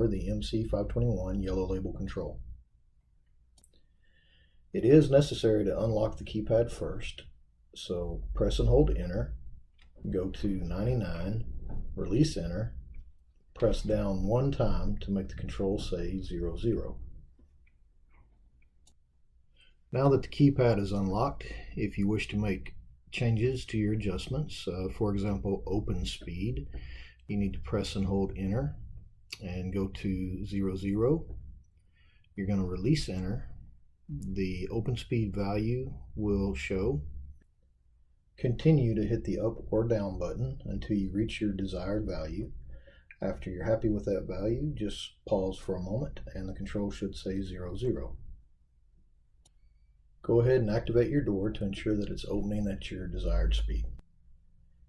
for the MC521 yellow label control. It is necessary to unlock the keypad first, so press and hold enter, go to 99, release enter, press down one time to make the control say 00. Now that the keypad is unlocked, if you wish to make changes to your adjustments, for example open speed, you need to press and hold enter and go to 00. You're going to release enter. The open speed value will show. Continue to hit the up or down button until you reach your desired value. After you're happy with that value, just pause for a moment and the control should say 00. Go ahead and activate your door to ensure that it's opening at your desired speed.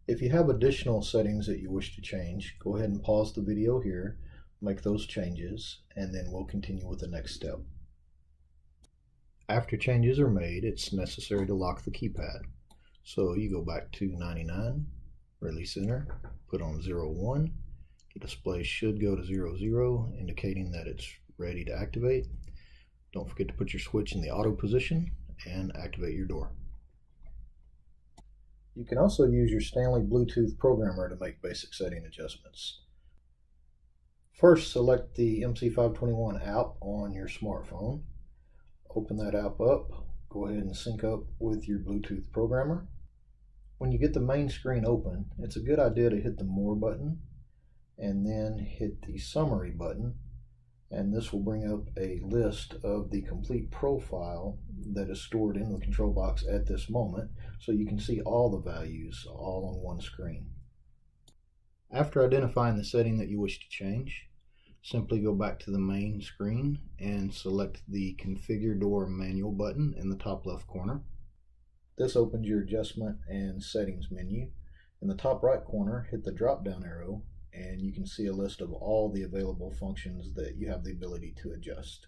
If you have additional settings that you wish to change, go ahead and pause the video here, make those changes, and then we'll continue with the next step. After changes are made, it's necessary to lock the keypad. So you go back to 99, release enter, put on 01. The display should go to 00, indicating that it's ready to activate. Don't forget to put your switch in the auto position and activate your door. You can also use your Stanley Bluetooth programmer to make basic setting adjustments. First, select the MC521 app on your smartphone. Open that app up, go ahead and sync up with your Bluetooth programmer. When you get the main screen open, it's a good idea to hit the More button and then hit the Summary button, and this will bring up a list of the complete profile that is stored in the control box at this moment, so you can see all the values all on one screen. After identifying the setting that you wish to change, simply go back to the main screen and select the Configure Door Manual button in the top left corner. This opens your adjustment and settings menu. In the top right corner, hit the drop down arrow and you can see a list of all the available functions that you have the ability to adjust.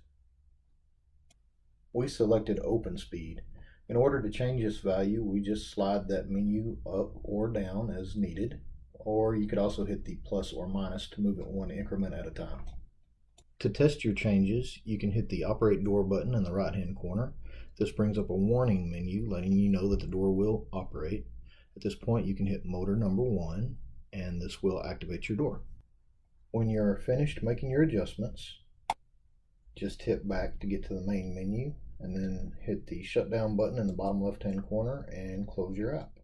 We selected open speed. In order to change this value, we just slide that menu up or down as needed, or you could also hit the plus or minus to move it one increment at a time. To test your changes, you can hit the operate door button in the right hand corner. This brings up a warning menu letting you know that the door will operate. At this point you can hit motor number 1 and this will activate your door. When you're finished making your adjustments, just hit back to get to the main menu and then hit the shutdown button in the bottom left hand corner and close your app.